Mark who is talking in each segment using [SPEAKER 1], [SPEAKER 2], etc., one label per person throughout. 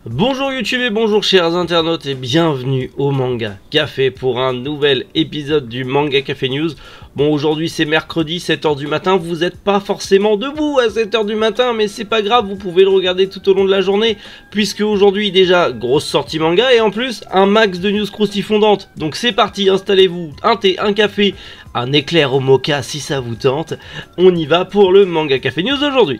[SPEAKER 1] Bonjour YouTube et bonjour chers internautes et bienvenue au Manga Café pour un nouvel épisode du Manga Café News. Bon, aujourd'hui c'est mercredi 7h du matin, vous n'êtes pas forcément debout à 7h du matin mais c'est pas grave, vous pouvez le regarder tout au long de la journée puisque aujourd'hui déjà grosse sortie manga et en plus un max de news croustifondantes. Donc c'est parti, installez-vous, un thé, un café, un éclair au mocha si ça vous tente. On y va pour le Manga Café News aujourd'hui.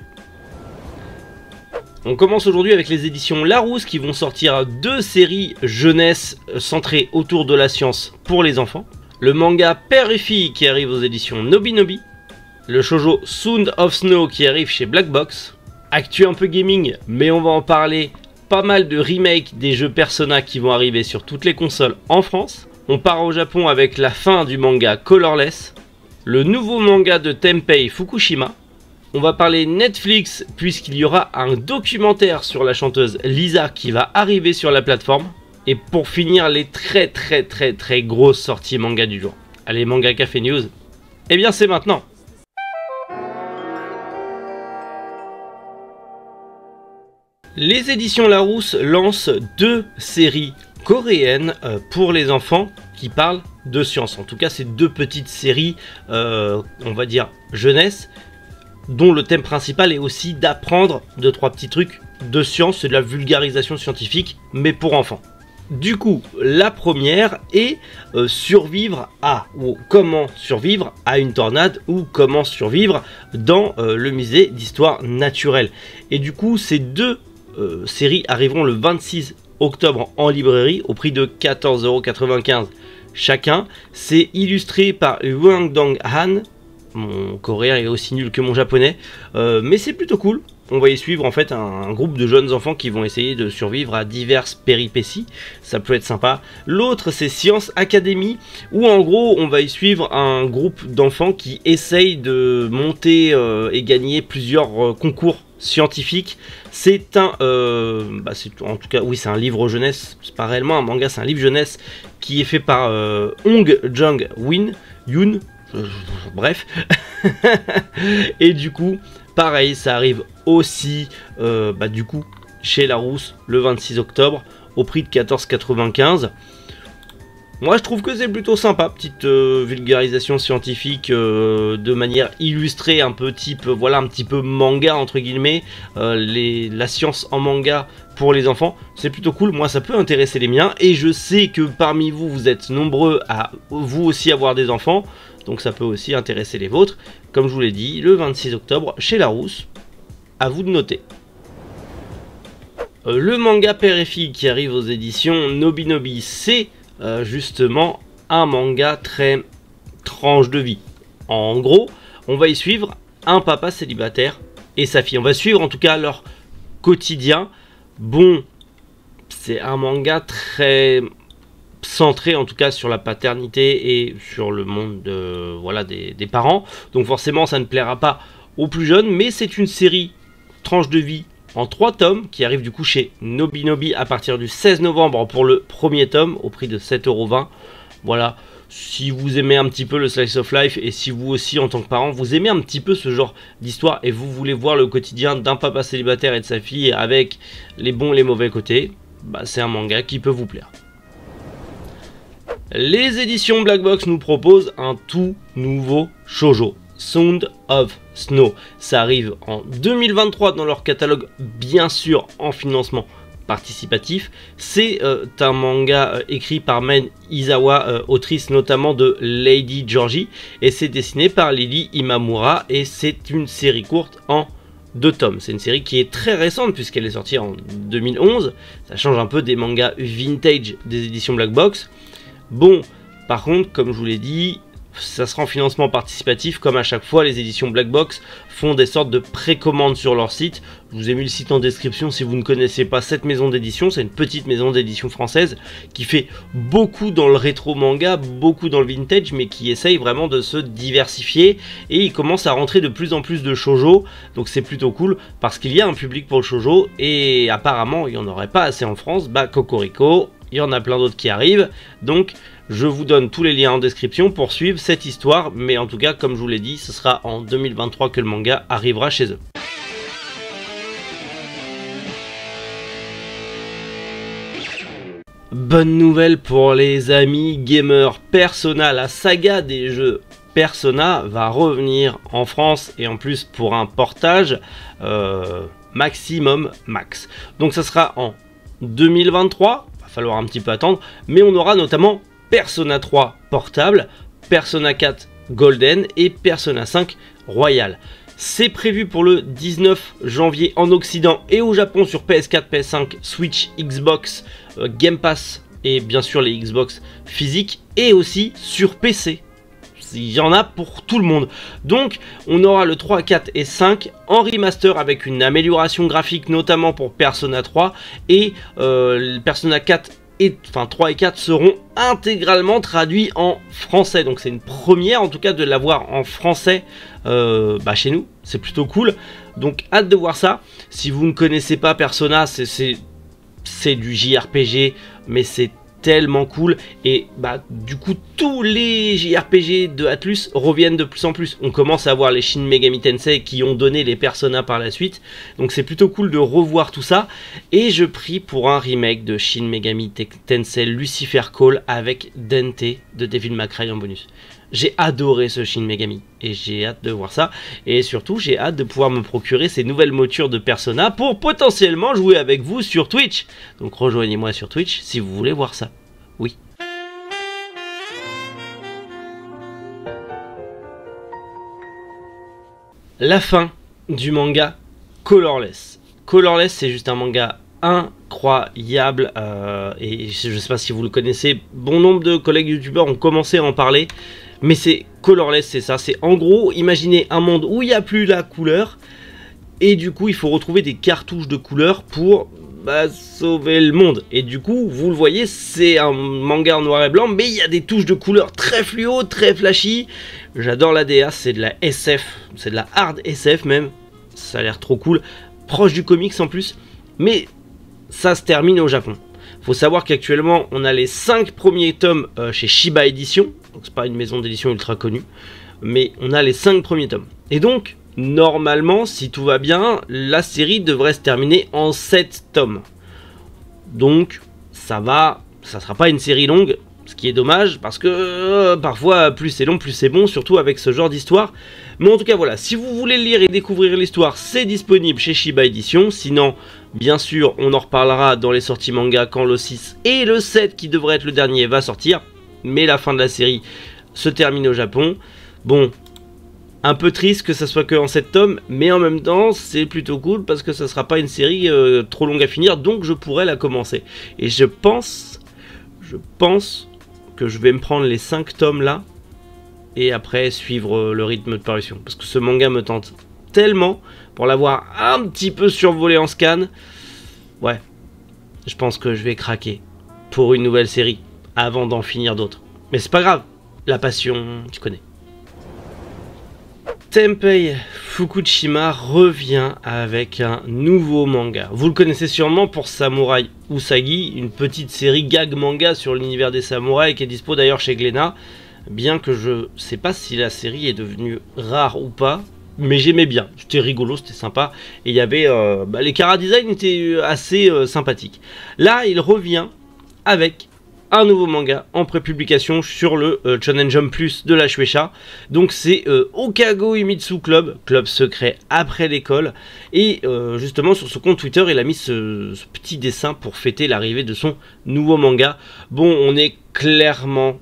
[SPEAKER 1] On commence aujourd'hui avec les éditions Larousse qui vont sortir deux séries jeunesse centrées autour de la science pour les enfants. Le manga Père et Fille qui arrive aux éditions Nobinobi. Le shoujo Sound of Snow qui arrive chez Black Box. Actu un peu gaming, mais on va en parler. Pas mal de remakes des jeux Persona qui vont arriver sur toutes les consoles en France. On part au Japon avec la fin du manga Colorless. Le nouveau manga de Tenpei Fukushima. On va parler Netflix puisqu'il y aura un documentaire sur la chanteuse Lisa qui va arriver sur la plateforme. Et pour finir, les très grosses sorties manga du jour. Allez, Manga Café News, eh bien c'est maintenant. Les éditions Larousse lancent deux séries coréennes pour les enfants qui parlent de science. En tout cas, c'est deux petites séries, on va dire jeunesse, dont le thème principal est aussi d'apprendre 2-3 petits trucs de science, c'est de la vulgarisation scientifique, mais pour enfants. Du coup, la première est survivre à, ou comment survivre à une tornade, ou comment survivre dans le musée d'histoire naturelle. Et du coup, ces deux séries arriveront le 26 octobre en librairie, au prix de 14,95 € chacun. C'est illustré par Wang Dong-han. Mon coréen est aussi nul que mon japonais, mais c'est plutôt cool. On va y suivre en fait un groupe de jeunes enfants qui vont essayer de survivre à diverses péripéties. Ça peut être sympa. L'autre c'est Science Academy, où en gros on va y suivre un groupe d'enfants qui essayent de monter et gagner plusieurs concours scientifiques. C'est un, en tout cas oui, c'est un livre jeunesse. C'est pas réellement un manga, c'est un livre jeunesse qui est fait par Hong Jung-Yoon. Bref. Et du coup pareil, ça arrive aussi du coup chez Larousse le 26 octobre au prix de 14,95 €. Moi je trouve que c'est plutôt sympa, petite vulgarisation scientifique de manière illustrée, un peu type, voilà, un petit peu manga entre guillemets, la science en manga pour les enfants, c'est plutôt cool. Moi ça peut intéresser les miens et je sais que parmi vous, vous êtes nombreux à vous aussi avoir des enfants, donc ça peut aussi intéresser les vôtres. Comme je vous l'ai dit, le 26 octobre chez Larousse, à vous de noter. Le manga Père et Fille qui arrive aux éditions Nobinobi, c'est justement un manga très tranche de vie. En gros, on va y suivre un papa célibataire et sa fille. On va suivre en tout cas leur quotidien. Bon, c'est un manga très centré en tout cas sur la paternité et sur le monde des parents. Donc forcément ça ne plaira pas aux plus jeunes, mais c'est une série tranche de vie en 3 tomes qui arrive du coup chez Nobinobi à partir du 16 novembre pour le premier tome au prix de 7,20 €. Voilà, si vous aimez un petit peu le slice of life et si vous aussi en tant que parent vous aimez un petit peu ce genre d'histoire et vous voulez voir le quotidien d'un papa célibataire et de sa fille avec les bons et les mauvais côtés, c'est un manga qui peut vous plaire. Les éditions Black Box nous proposent un tout nouveau shoujo, Sound of Snow. Ça arrive en 2023 dans leur catalogue, bien sûr en financement participatif. C'est un manga écrit par Men Izawa, autrice notamment de Lady Georgie, et c'est dessiné par Lily Imamura et c'est une série courte en 2 tomes. C'est une série qui est très récente puisqu'elle est sortie en 2011. Ça change un peu des mangas vintage des éditions Black Box. Bon, par contre, comme je vous l'ai dit, ça sera en financement participatif. Comme à chaque fois, les éditions Black Box font des sortes de précommandes sur leur site. Je vous ai mis le site en description si vous ne connaissez pas cette maison d'édition. C'est une petite maison d'édition française qui fait beaucoup dans le rétro manga, beaucoup dans le vintage, mais qui essaye vraiment de se diversifier. Et il commence à rentrer de plus en plus de shoujo. Donc c'est plutôt cool parce qu'il y a un public pour le shoujo. Et apparemment, il n'y en aurait pas assez en France. Cocorico, il y en a plein d'autres qui arrivent. Donc je vous donne tous les liens en description pour suivre cette histoire, mais en tout cas, comme je vous l'ai dit, ce sera en 2023 que le manga arrivera chez eux. Bonne nouvelle pour les amis gamers, Persona, la saga des jeux Persona va revenir en France et en plus pour un portage maximum max. Donc ça sera en 2023, va falloir un petit peu attendre, mais on aura notamment Persona 3 portable, Persona 4 Golden et Persona 5 Royal. C'est prévu pour le 19 janvier en Occident et au Japon sur PS4, PS5, Switch, Xbox, Game Pass et bien sûr les Xbox physiques et aussi sur PC. Il y en a pour tout le monde. Donc on aura le 3, 4 et 5 en remaster avec une amélioration graphique notamment pour Persona 3 et Persona 4 et 3 et 4 seront intégralement traduits en français. Donc c'est une première en tout cas de l'avoir en français chez nous. C'est plutôt cool. Donc hâte de voir ça. Si vous ne connaissez pas Persona, c'est du JRPG, mais c'est tellement cool. Et du coup tous les JRPG de Atlus reviennent de plus en plus. On commence à voir les Shin Megami Tensei qui ont donné les Persona par la suite. Donc c'est plutôt cool de revoir tout ça. Et je prie pour un remake de Shin Megami Tensei Lucifer Call avec Dante de Devil May Cry en bonus. J'ai adoré ce Shin Megami et j'ai hâte de voir ça. Et surtout, j'ai hâte de pouvoir me procurer ces nouvelles montures de Persona pour potentiellement jouer avec vous sur Twitch. Donc rejoignez-moi sur Twitch si vous voulez voir ça. Oui. La fin du manga Colorless. Colorless, c'est juste un manga incroyable et je ne sais pas si vous le connaissez. Bon nombre de collègues youtubeurs ont commencé à en parler. Mais c'est Colorless, c'est ça. C'est en gros, imaginez un monde où il n'y a plus la couleur. Et du coup, il faut retrouver des cartouches de couleur pour sauver le monde. Et du coup, vous le voyez, c'est un manga en noir et blanc. Mais il y a des touches de couleur très fluo, très flashy. J'adore la DA, c'est de la SF. C'est de la hard SF même. Ça a l'air trop cool. Proche du comics en plus. Mais ça se termine au Japon. Faut savoir qu'actuellement, on a les 5 premiers tomes chez Shiba Edition. Donc c'est pas une maison d'édition ultra connue, mais on a les 5 premiers tomes. Et donc, normalement, si tout va bien, la série devrait se terminer en 7 tomes. Donc, ça sera pas une série longue, ce qui est dommage, parce que parfois, plus c'est long, plus c'est bon, surtout avec ce genre d'histoire. Mais en tout cas, voilà, si vous voulez lire et découvrir l'histoire, c'est disponible chez Shiba Edition. Sinon, bien sûr, on en reparlera dans les sorties manga quand le 6 et le 7, qui devrait être le dernier, va sortir. Mais la fin de la série se termine au Japon. Bon, un peu triste que ça soit que en 7 tomes, mais en même temps, c'est plutôt cool parce que ça sera pas une série trop longue à finir, donc je pourrais la commencer. Et je pense que je vais me prendre les 5 tomes là, et après suivre le rythme de parution. Parce que ce manga me tente tellement, pour l'avoir un petit peu survolé en scan, ouais, je pense que je vais craquer pour une nouvelle série avant d'en finir d'autres. Mais c'est pas grave, la passion, tu connais. Tenpei Fukushima revient avec un nouveau manga. Vous le connaissez sûrement pour Samurai Usagi, une petite série gag manga sur l'univers des samouraïs qui est dispo d'ailleurs chez Glénat. Bien que je sais pas si la série est devenue rare ou pas, mais j'aimais bien, c'était rigolo, c'était sympa. Et il y avait, les chara-design étaient assez sympathiques. Là, il revient avec un nouveau manga en prépublication sur le Shonen Jump Plus de la Shueisha. Donc c'est Okago Himitsu Club, club secret après l'école. Et justement sur son compte Twitter, il a mis ce petit dessin pour fêter l'arrivée de son nouveau manga. Bon, on est clairement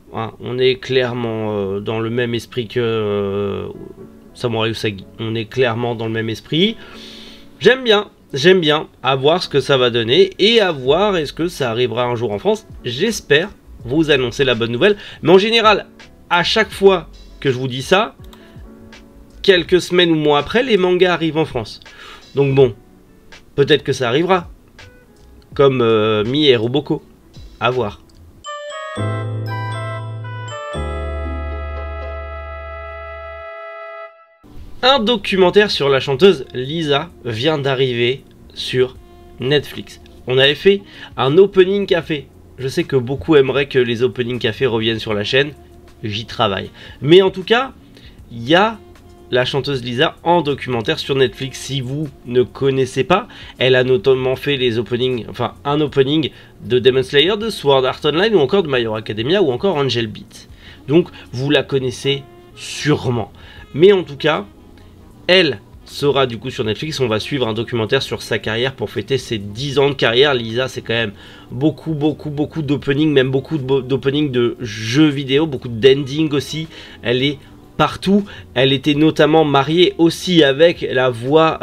[SPEAKER 1] dans le même esprit que Samurai Usagi. On est clairement dans le même esprit. J'aime bien, à voir ce que ça va donner et à voir est-ce que ça arrivera un jour en France. J'espère vous annoncer la bonne nouvelle. Mais en général, à chaque fois que je vous dis ça, quelques semaines ou mois après, les mangas arrivent en France. Donc bon, peut-être que ça arrivera. Comme Mi et Roboko. À voir. Un documentaire sur la chanteuse Lisa vient d'arriver sur Netflix. On avait fait un opening café. Je sais que beaucoup aimeraient que les opening café reviennent sur la chaîne. J'y travaille. Mais en tout cas, il y a la chanteuse Lisa en documentaire sur Netflix. Si vous ne connaissez pas, elle a notamment fait les openings, enfin un opening de Demon Slayer, de Sword Art Online ou encore de My Hero Academia ou encore Angel Beats. Donc vous la connaissez sûrement. Mais en tout cas, elle sera du coup sur Netflix. On va suivre un documentaire sur sa carrière pour fêter ses 10 ans de carrière. Lisa, c'est quand même beaucoup d'openings, même beaucoup d'openings de jeux vidéo, beaucoup d'ending aussi. Elle est partout. Elle était notamment mariée aussi avec la voix,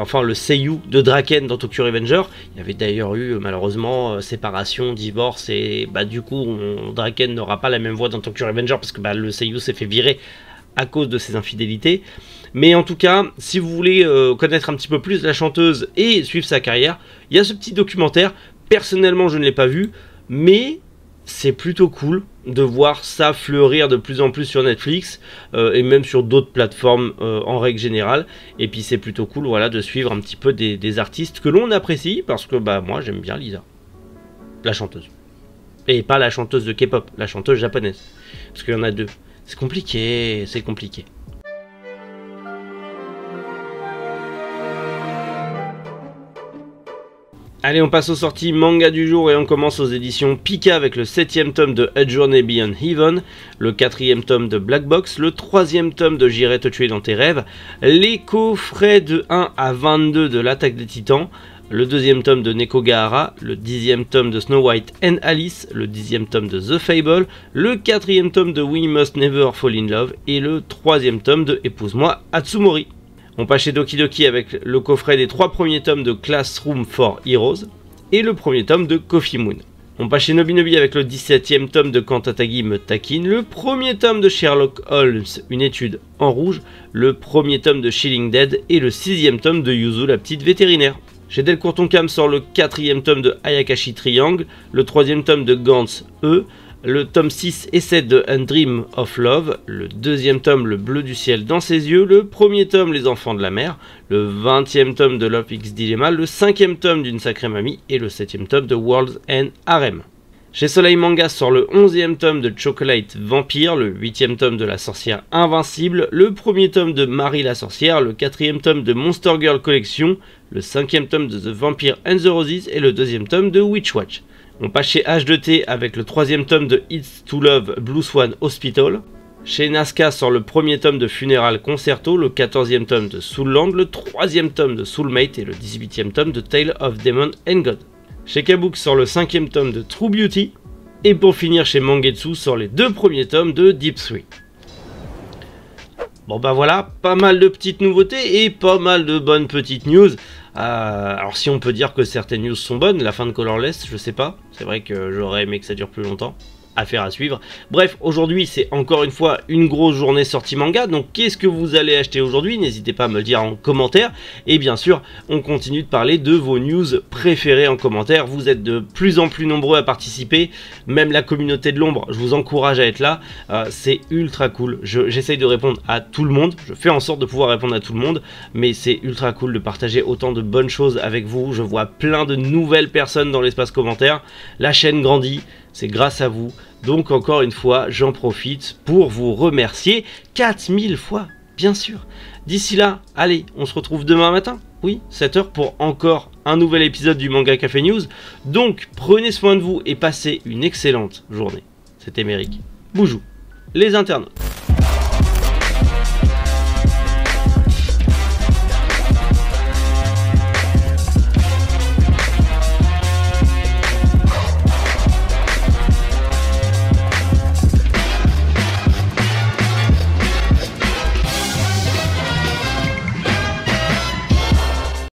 [SPEAKER 1] enfin le seiyuu de Draken dans Tokyo Revenger. Il y avait d'ailleurs eu malheureusement séparation, divorce, et bah du coup Draken n'aura pas la même voix dans Tokyo Revenger parce que bah, le seiyuu s'est fait virer à cause de ses infidélités. Mais en tout cas, si vous voulez connaître un petit peu plus la chanteuse et suivre sa carrière, il y a ce petit documentaire. Personnellement, je ne l'ai pas vu, mais c'est plutôt cool de voir ça fleurir de plus en plus sur Netflix et même sur d'autres plateformes en règle générale. Et puis c'est plutôt cool, voilà, de suivre un petit peu des artistes que l'on apprécie, parce que bah moi j'aime bien Lisa, la chanteuse. Et pas la chanteuse de K-pop, la chanteuse japonaise. Parce qu'il y en a deux. C'est compliqué, c'est compliqué. Allez, on passe aux sorties manga du jour et on commence aux éditions Pika avec le 7e tome de A Journey Beyond Heaven, le 4e tome de Black Box, le 3e tome de J'irai te tuer dans tes rêves, les coffrets de 1 à 22 de l'Attaque des Titans, le 2e tome de Neko Gahara, le 10e tome de Snow White and Alice, le 10e tome de The Fable, le 4e tome de We Must Never Fall in Love et le 3e tome de Épouse-moi Atsumori. On passe chez Doki Doki avec le coffret des 3 premiers tomes de Classroom for Heroes et le premier tome de Coffee Moon. On passe chez Nobinobi avec le 17e tome de Quand Tatagi me taquine, le premier tome de Sherlock Holmes, une étude en rouge, le premier tome de Chilling Dead et le 6e tome de Yuzu la petite vétérinaire. Chez Delcourt Tonkam sort le 4e tome de Ayakashi Triangle, le 3e tome de Gantz E, le tome 6 et 7 de A Dream of Love, le 2e tome Le Bleu du Ciel dans ses yeux, le 1er tome Les Enfants de la Mer, le 20e tome de Love X Dilemma, le 5e tome d'Une Sacrée Mamie et le 7e tome de World's End Harem. Chez Soleil Manga sort le 11e tome de Chocolate Vampire, le 8e tome de La Sorcière Invincible, le 1er tome de Marie la Sorcière, le 4e tome de Monster Girl Collection, le 5e tome de The Vampire and the Roses et le 2e tome de Witch Watch. On passe chez H2T avec le 3e tome de It's to Love Blue Swan Hospital. Chez Nazca sort le 1er tome de Funeral Concerto, le 14e tome de Soulland, le 3e tome de Soulmate et le 18e tome de Tale of Demon and God. Chez Kabook sort le 5e tome de True Beauty. Et pour finir chez Mangetsu sort les 2 premiers tomes de Deep 3. Bon bah voilà, pas mal de petites nouveautés et pas mal de bonnes petites news. Alors si on peut dire que certaines news sont bonnes, la fin de Colorless, je sais pas. C'est vrai que j'aurais aimé que ça dure plus longtemps. Affaire à suivre. Bref, aujourd'hui c'est encore une fois une grosse journée sortie manga. Donc qu'est-ce que vous allez acheter aujourd'hui? N'hésitez pas à me le dire en commentaire. Et bien sûr, on continue de parler de vos news préférées en commentaire. Vous êtes de plus en plus nombreux à participer. Même la communauté de l'ombre, je vous encourage à être là. C'est ultra cool. J'essaye de répondre à tout le monde. Je fais en sorte de pouvoir répondre à tout le monde. Mais c'est ultra cool de partager autant de bonnes choses avec vous. Je vois plein de nouvelles personnes dans l'espace commentaire. La chaîne grandit. C'est grâce à vous. Donc encore une fois, j'en profite pour vous remercier 4000 fois, bien sûr. D'ici là, allez, on se retrouve demain matin. Oui, 7 h pour encore un nouvel épisode du Manga Café News. Donc prenez soin de vous et passez une excellente journée. C'était Méric. Boujou, les internautes.